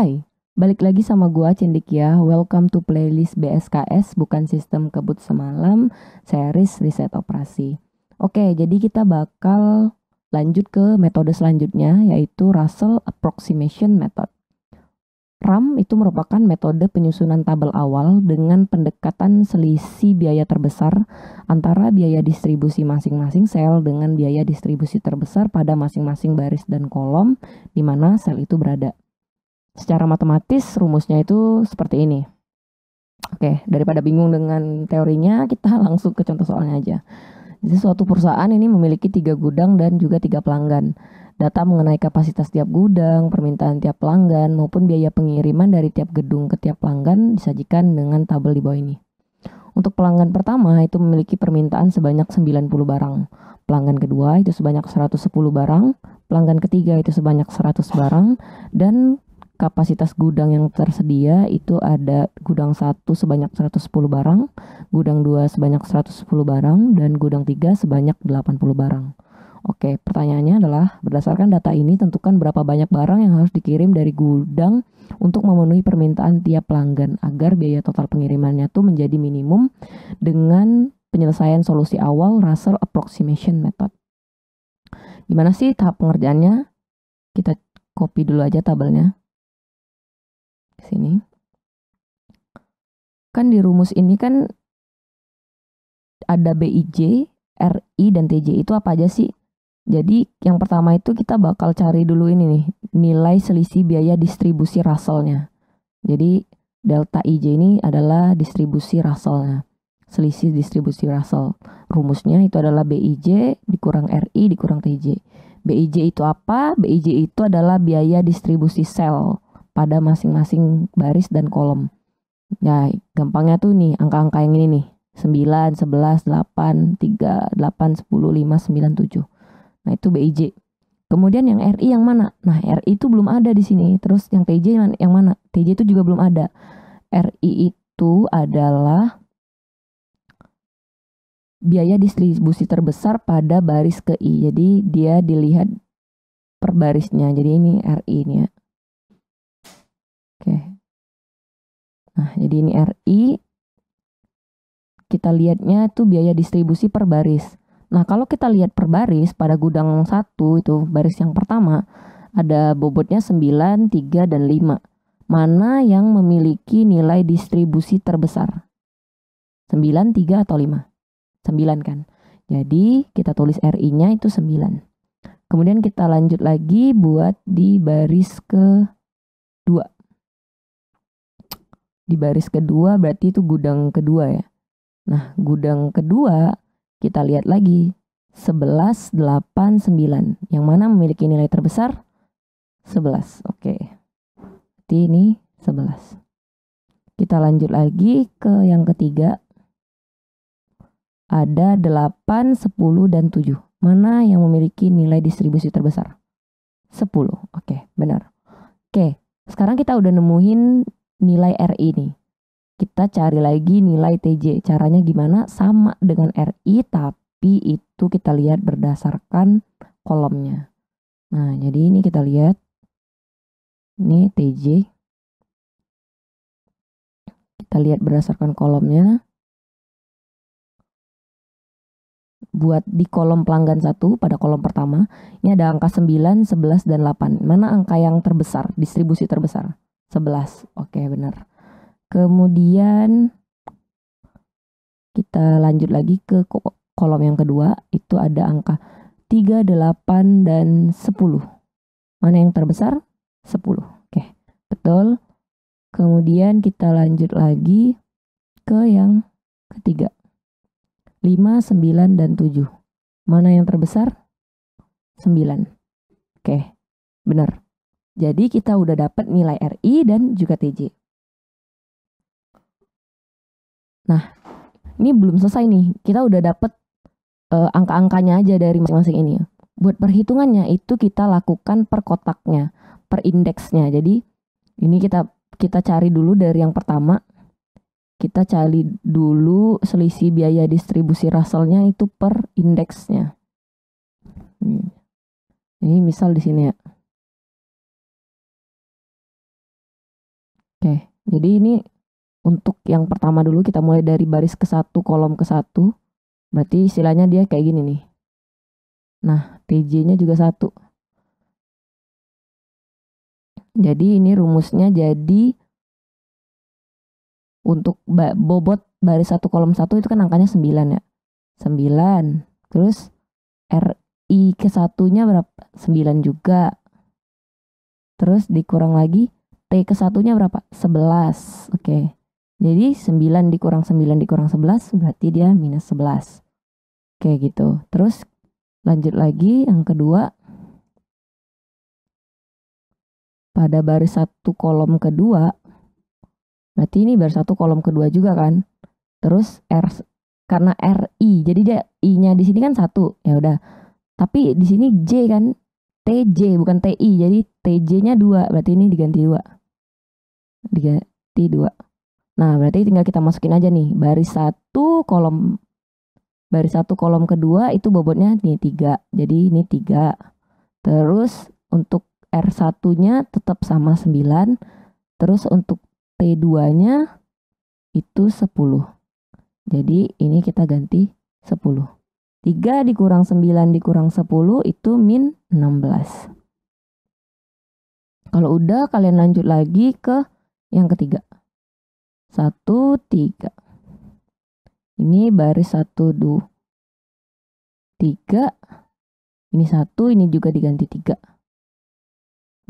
Hai, balik lagi sama gua Cendikia. Welcome to playlist BSKS, bukan sistem kebut semalam, series riset operasi. Oke, jadi kita bakal lanjut ke metode selanjutnya, yaitu Russell Approximation Method. RAM itu merupakan metode penyusunan tabel awal dengan pendekatan selisih biaya terbesar antara biaya distribusi masing-masing sel dengan biaya distribusi terbesar pada masing-masing baris dan kolom di mana sel itu berada. Secara matematis rumusnya itu seperti ini. Oke, daripada bingung dengan teorinya, kita langsung ke contoh soalnya aja. Jadi suatu perusahaan ini memiliki 3 gudang dan juga 3 pelanggan. Data mengenai kapasitas tiap gudang, permintaan tiap pelanggan, maupun biaya pengiriman dari tiap gedung ke tiap pelanggan disajikan dengan tabel di bawah ini. Untuk pelanggan pertama itu memiliki permintaan sebanyak 90 barang. Pelanggan kedua itu sebanyak 110 barang. Pelanggan ketiga itu sebanyak 100 barang. Dan kapasitas gudang yang tersedia itu ada gudang 1 sebanyak 110 barang, gudang 2 sebanyak 110 barang, dan gudang 3 sebanyak 80 barang. Oke, pertanyaannya adalah berdasarkan data ini tentukan berapa banyak barang yang harus dikirim dari gudang untuk memenuhi permintaan tiap pelanggan agar biaya total pengirimannya tuh menjadi minimum dengan penyelesaian solusi awal Russell Approximation Method. Gimana sih tahap pengerjaannya? Kita copy dulu aja tabelnya. Sini. Kan di rumus ini kan ada BIJ, RI, dan TJ. Itu apa aja sih? Jadi yang pertama itu kita bakal cari dulu ini nih, nilai selisih biaya distribusi Russell-nya. Jadi delta IJ ini adalah distribusi Russell-nya. Selisih distribusi Russell. Rumusnya itu adalah BIJ dikurang RI dikurang TJ. BIJ itu apa? BIJ itu adalah biaya distribusi sel pada masing-masing baris dan kolom. Ya, gampangnya tuh nih, angka-angka yang ini nih. 9, 11, 8, 3, 8, 10, 5, 9, 7. Nah, itu BIJ. Kemudian yang RI yang mana? Nah, RI itu belum ada di sini. Terus yang TJ yang mana? TJ itu juga belum ada. RI itu adalah biaya distribusi terbesar pada baris ke I. Jadi dia dilihat per barisnya. Jadi ini RI ini ya. Oke. Nah, jadi ini RI. Kita lihatnya itu biaya distribusi per baris. Nah, kalau kita lihat per baris pada gudang 1 itu baris yang pertama ada bobotnya 9, 3, dan 5. Mana yang memiliki nilai distribusi terbesar? 9, 3, atau 5? 9 kan. Jadi kita tulis RI-nya itu 9. Kemudian kita lanjut lagi buat di baris kedua. Di baris kedua berarti itu gudang kedua ya. Nah, gudang kedua kita lihat lagi 11, 8, 9. Yang mana memiliki nilai terbesar? 11. Oke. Berarti ini 11. Kita lanjut lagi ke yang ketiga. Ada 8, 10, dan 7. Mana yang memiliki nilai distribusi terbesar? 10. Oke, benar. Oke, sekarang kita udah nemuin nilai RI nih. Kita cari lagi nilai TJ. Caranya gimana? Sama dengan RI, tapi itu kita lihat berdasarkan kolomnya. Nah, jadi ini kita lihat. Ini TJ. Kita lihat berdasarkan kolomnya. Buat di kolom pelanggan 1 pada kolom pertama, ini ada angka 9, 11, dan 8. Mana angka yang terbesar, distribusi terbesar? 11. Oke, benar. Kemudian kita lanjut lagi ke kolom yang kedua, itu ada angka 3, 8, dan 10. Mana yang terbesar? 10. Oke, betul. Kemudian kita lanjut lagi ke yang ketiga. 5, 9, dan 7. Mana yang terbesar? 9. Oke, benar. Jadi kita udah dapat nilai RI dan juga TJ. Nah, ini belum selesai nih. Kita udah dapet angka-angkanya aja dari masing-masing ini. Buat perhitungannya itu kita lakukan per kotaknya, per indeksnya. Jadi ini kita cari dulu dari yang pertama. Kita cari dulu selisih biaya distribusi Russell-nya itu per indeksnya. Ini misal di sini ya. Oke, jadi ini untuk yang pertama dulu kita mulai dari baris ke 1, kolom ke 1. Berarti istilahnya dia kayak gini nih. Nah, TJ-nya juga 1. Jadi ini rumusnya jadi untuk bobot baris 1 kolom 1 itu kan angkanya 9 ya. 9. Terus RI ke satunya berapa? 9 juga. Terus dikurang lagi T ke satunya berapa? 11. Oke. Jadi 9 dikurang 9 dikurang 11 berarti dia minus 11. Oke gitu. Terus lanjut lagi yang kedua. Pada baris 1 kolom kedua, berarti ini baris 1 kolom kedua juga kan. Terus karena RI, jadi dia I-nya di sini kan 1. Ya udah. Tapi di sini J kan, TJ bukan TI. Jadi TJ-nya 2, berarti ini diganti 2. Diganti 2. Nah, berarti tinggal kita masukin aja nih, baris 1 kolom kedua itu bobotnya nih 3. Jadi ini 3. Terus untuk R1-nya tetap sama 9. Terus untuk T2-nya itu 10. Jadi ini kita ganti 10. 3 dikurang 9 dikurang 10 itu min 16. Kalau udah kalian lanjut lagi ke yang ketiga. 1, 3. Ini baris 1, 2, 3. Ini 1, ini juga diganti 3.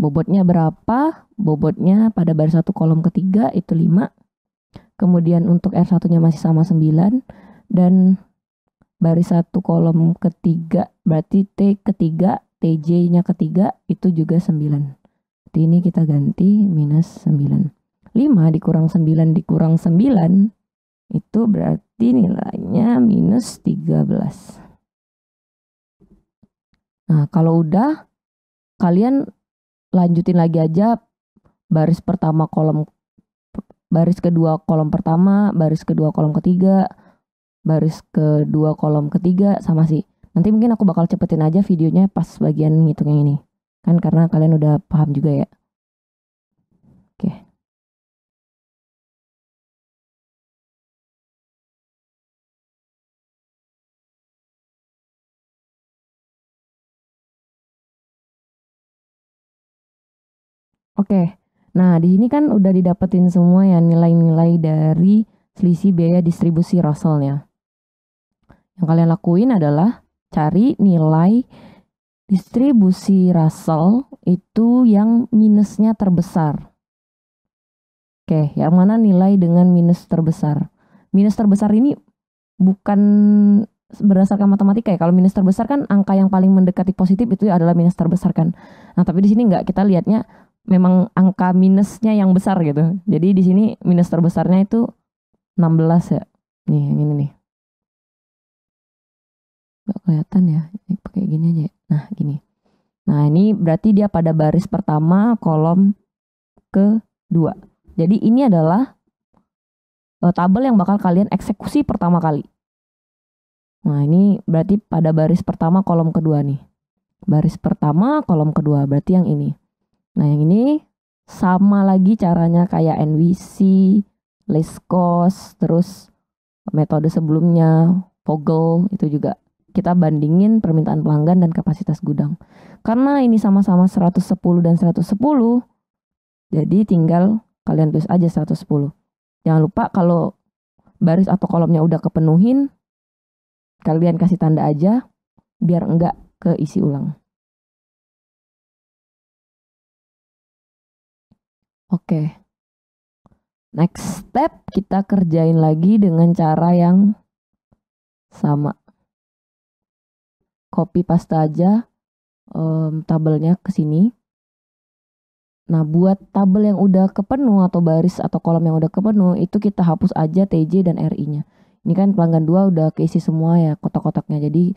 Bobotnya berapa? Bobotnya pada baris 1 kolom ketiga itu 5. Kemudian untuk R1-nya masih sama 9. Dan baris 1 kolom ketiga berarti T ketiga, TJ-nya ketiga itu juga 9. Jadi ini kita ganti minus 9. 5 dikurang 9 dikurang 9 itu berarti nilainya minus 13. Nah, kalau udah kalian lanjutin lagi aja baris pertama kolom, baris kedua kolom pertama, baris kedua kolom ketiga, baris kedua kolom ketiga sama sih. Nanti mungkin aku bakal cepetin aja videonya pas bagian ngitung yang ini. Kan karena kalian udah paham juga ya. Oke. Oke. Nah, di sini kan udah didapetin semua ya nilai-nilai dari selisih biaya distribusi Russell-nya. Yang kalian lakuin adalah cari nilai distribusi Russell itu yang minusnya terbesar. Oke, yang mana nilai dengan minus terbesar? Minus terbesar ini bukan berdasarkan matematika ya. Kalau minus terbesar kan angka yang paling mendekati positif itu adalah minus terbesar kan. Nah, tapi di sini enggak, kita lihatnya memang angka minusnya yang besar gitu. Jadi di sini minus terbesarnya itu 16 ya. Nih, yang ini nih. Gak kelihatan ya. Ini pakai gini aja ya. Nah, gini. Nah, ini berarti dia pada baris pertama kolom kedua. Jadi ini adalah tabel yang bakal kalian eksekusi pertama kali. Nah, ini berarti pada baris pertama kolom kedua nih. Baris pertama kolom kedua berarti yang ini. Nah, yang ini sama lagi caranya kayak NWC, least cost, terus metode sebelumnya, Vogel, itu juga. Kita bandingin permintaan pelanggan dan kapasitas gudang. Karena ini sama-sama 110 dan 110, jadi tinggal kalian tulis aja 110. Jangan lupa kalau baris atau kolomnya udah kepenuhin, kalian kasih tanda aja biar enggak keisi ulang. Oke. Next step kita kerjain lagi dengan cara yang sama. Copy paste aja tabelnya ke sini. Nah, buat tabel yang udah kepenuh atau baris atau kolom yang udah kepenuh itu kita hapus aja TJ dan RI-nya. Ini kan pelanggan 2 udah keisi semua ya kotak-kotaknya. Jadi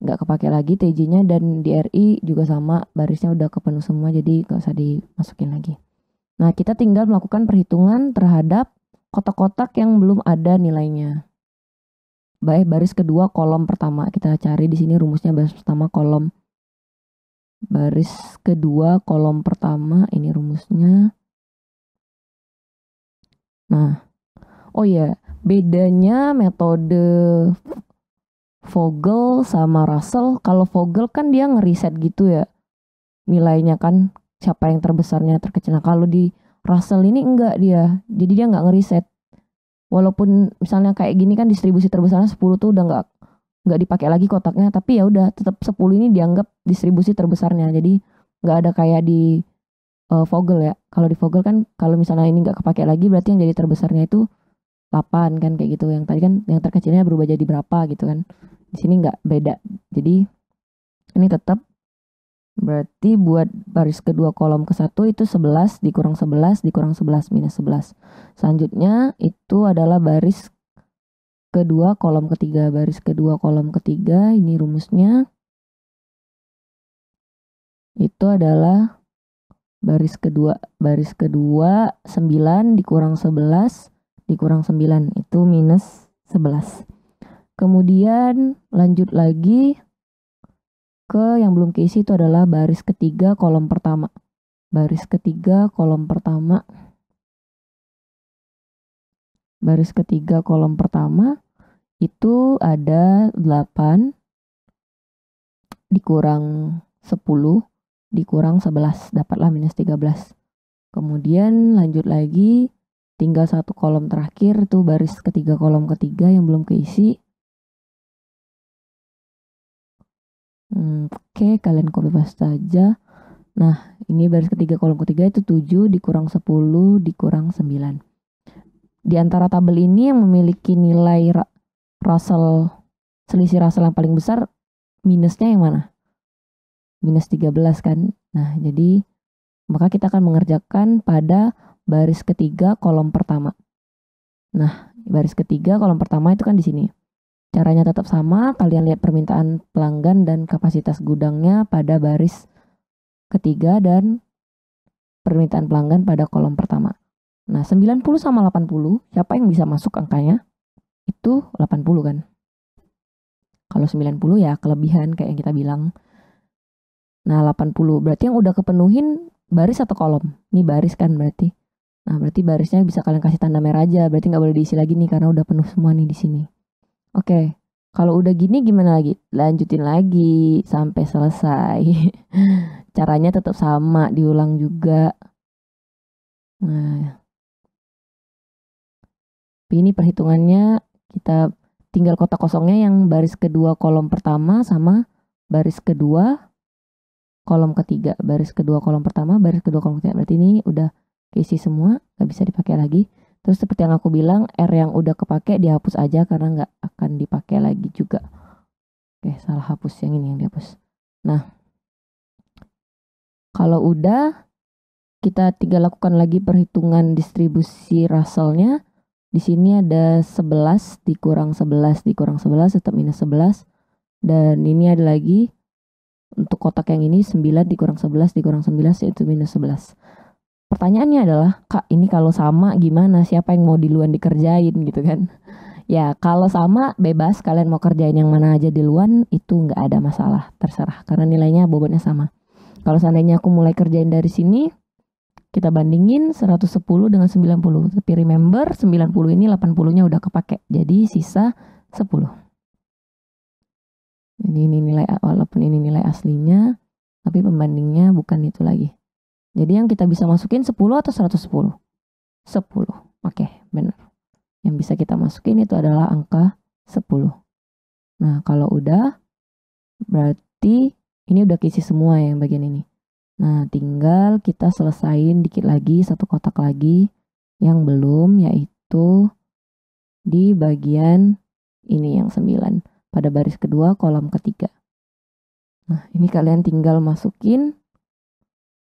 nggak kepake lagi TJ-nya, dan di RI juga sama, barisnya udah kepenuh semua jadi nggak usah dimasukin lagi. Nah, kita tinggal melakukan perhitungan terhadap kotak-kotak yang belum ada nilainya. Baik, baris kedua kolom pertama. Kita cari di sini rumusnya baris pertama kolom. Baris kedua kolom pertama, ini rumusnya. Nah, oh iya, bedanya metode Vogel sama Russell. Kalau Vogel kan dia ngeriset gitu ya nilainya kan, siapa yang terbesarnya terkecil. Nah, kalau di Russell ini enggak dia. Jadi dia nggak ngeriset. Walaupun misalnya kayak gini kan distribusi terbesarnya 10 tuh udah nggak dipakai lagi kotaknya, tapi ya udah tetap 10 ini dianggap distribusi terbesarnya. Jadi nggak ada kayak di Vogel ya. Kalau di Vogel kan kalau misalnya ini nggak kepake lagi berarti yang jadi terbesarnya itu 8 kan kayak gitu. Yang tadi kan yang terkecilnya berubah jadi berapa gitu kan. Di sini nggak beda. Jadi ini tetap berarti buat baris kedua kolom ke satu itu 11 dikurang 11 dikurang 11 minus 11. Selanjutnya itu adalah baris kedua kolom ketiga. Baris kedua kolom ketiga ini rumusnya itu adalah baris kedua 9 dikurang 11 dikurang 9 itu minus 11. Kemudian lanjut lagi ke yang belum keisi itu adalah baris ketiga kolom pertama. Baris ketiga kolom pertama. Baris ketiga kolom pertama itu ada 8 dikurang 10 dikurang 11, dapatlah minus 13. Kemudian lanjut lagi, tinggal satu kolom terakhir tuh baris ketiga kolom ketiga yang belum keisi. Oke, kalian copy paste aja. Nah, ini baris ketiga kolom ketiga itu 7 dikurang 10 dikurang 9. Di antara tabel ini yang memiliki nilai Russell, selisih Russell yang paling besar, minusnya yang mana? Minus 13 kan? Nah, jadi maka kita akan mengerjakan pada baris ketiga kolom pertama. Nah, baris ketiga kolom pertama itu kan di sini. Caranya tetap sama, kalian lihat permintaan pelanggan dan kapasitas gudangnya pada baris ketiga dan permintaan pelanggan pada kolom pertama. Nah, 90 sama 80, siapa yang bisa masuk angkanya? Itu 80 kan. Kalau 90 ya kelebihan kayak yang kita bilang. Nah, 80 berarti yang udah kepenuhin baris atau kolom? Ini baris kan berarti. Nah, berarti barisnya bisa kalian kasih tanda merah aja, berarti nggak boleh diisi lagi nih karena udah penuh semua nih di sini. Oke, kalau udah gini gimana lagi? Lanjutin lagi sampai selesai. Caranya tetap sama, diulang juga. Nah, ini perhitungannya kita tinggal kotak kosongnya yang baris kedua kolom pertama sama baris kedua kolom ketiga. Baris kedua kolom pertama, baris kedua kolom ketiga. Berarti ini udah keisi semua, nggak bisa dipakai lagi. Terus seperti yang aku bilang, R yang udah kepake dihapus aja karena nggak akan dipakai lagi juga. Oke, salah hapus yang ini yang dihapus. Nah, kalau udah, kita tinggal lakukan lagi perhitungan distribusi Russell-nya. Di sini ada 11 dikurang 11 dikurang 11 tetap minus 11. Dan ini ada lagi untuk kotak yang ini 9 dikurang 11 dikurang 11 yaitu minus 11. Pertanyaannya adalah, Kak, ini kalau sama gimana? Siapa yang mau duluan dikerjain gitu kan? Ya, kalau sama bebas, kalian mau kerjain yang mana aja duluan, itu nggak ada masalah, terserah. Karena nilainya bobotnya sama. Kalau seandainya aku mulai kerjain dari sini, kita bandingin 110 dengan 90. Tapi remember, 90 ini 80-nya udah kepake. Jadi sisa 10. Jadi ini nilai, walaupun ini nilai aslinya, tapi pembandingnya bukan itu lagi. Jadi yang kita bisa masukin 10 atau 110? 10. Oke, benar. Yang bisa kita masukin itu adalah angka 10. Nah, kalau udah, berarti ini udah keisi semua yang bagian ini. Nah, tinggal kita selesain dikit lagi, satu kotak lagi yang belum, yaitu di bagian ini yang 9. Pada baris kedua, kolom ketiga. Nah, ini kalian tinggal masukin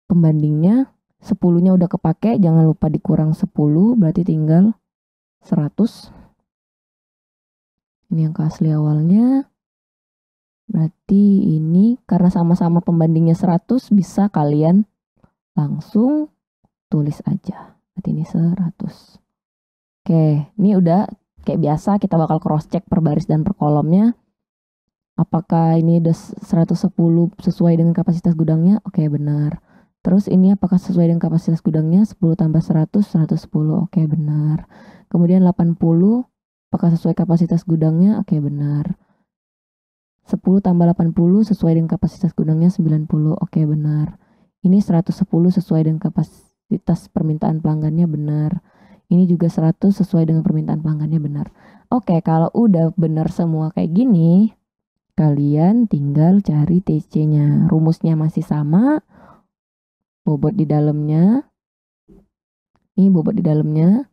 pembandingnya, 10-nya udah kepake, jangan lupa dikurang 10, berarti tinggal 100. Ini angka asli awalnya. Berarti ini karena sama-sama pembandingnya 100, bisa kalian langsung tulis aja. Berarti ini 100. Oke, ini udah kayak biasa kita bakal cross check per baris dan per kolomnya. Apakah ini udah 110 sesuai dengan kapasitas gudangnya? Oke, benar. Terus ini apakah sesuai dengan kapasitas gudangnya? 10 tambah 100, 110. Oke, benar. Kemudian 80, apakah sesuai kapasitas gudangnya? Oke, benar. 10 tambah 80 sesuai dengan kapasitas gudangnya 90. Oke, benar. Ini 110 sesuai dengan kapasitas permintaan pelanggannya, benar. Ini juga 100 sesuai dengan permintaan pelanggannya, benar. Oke, kalau udah benar semua kayak gini, kalian tinggal cari TC-nya. Rumusnya masih sama. Bobot di dalamnya, ini bobot di dalamnya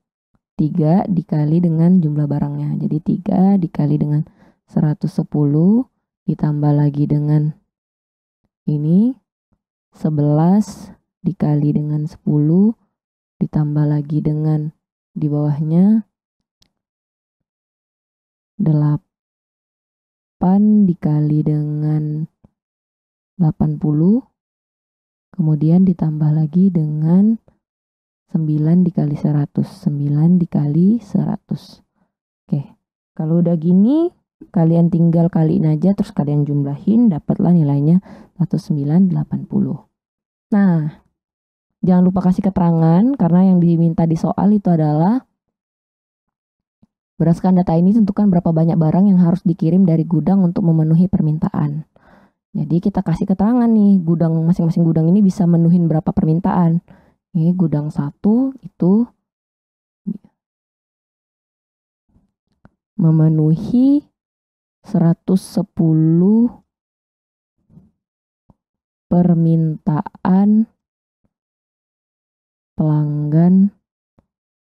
3 dikali dengan jumlah barangnya. Jadi 3 dikali dengan 110 ditambah lagi dengan ini 11 dikali dengan 10 ditambah lagi dengan di bawahnya 8 dikali dengan 80, kemudian ditambah lagi dengan 9 dikali 100. 9 dikali 100. Oke, kalau udah gini, kalian tinggal kaliin aja, terus kalian jumlahin, dapatlah nilainya 1980. Nah, jangan lupa kasih keterangan, karena yang diminta di soal itu adalah berdasarkan data ini tentukan berapa banyak barang yang harus dikirim dari gudang untuk memenuhi permintaan. Jadi kita kasih keterangan nih, gudang masing-masing gudang ini bisa menuhin berapa permintaan. Ini gudang 1 itu memenuhi 110 permintaan pelanggan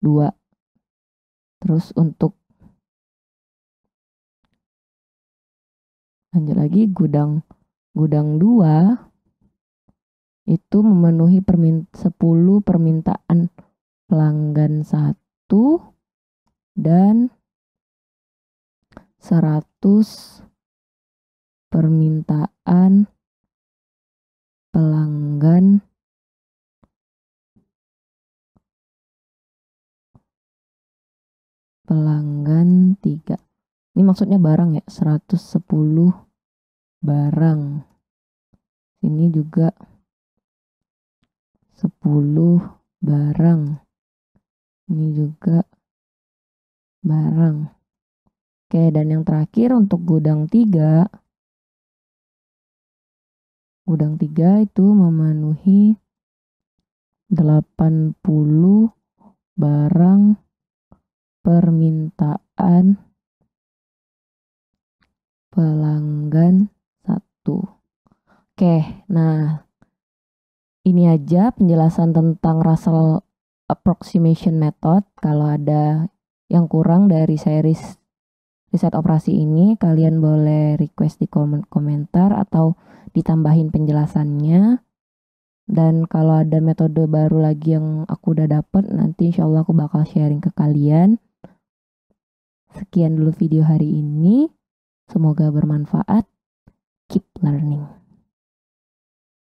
2. Terus untuk lanjut lagi, gudang 2 itu memenuhi 10 permintaan pelanggan 1 dan 100 permintaan pelanggan 3. Ini maksudnya barang ya, 110 barang. Ini juga 10 barang. Ini juga barang. Oke, dan yang terakhir untuk gudang 3. Gudang 3 itu memenuhi 80 barang permintaan pelanggan 1. Oke, nah ini aja penjelasan tentang Russell Approximation Method. Kalau ada yang kurang dari series riset operasi ini, kalian boleh request di komentar atau ditambahin penjelasannya. Dan kalau ada metode baru lagi yang aku udah dapet, nanti insya Allah aku bakal sharing ke kalian. Sekian dulu video hari ini. Semoga bermanfaat. Keep learning.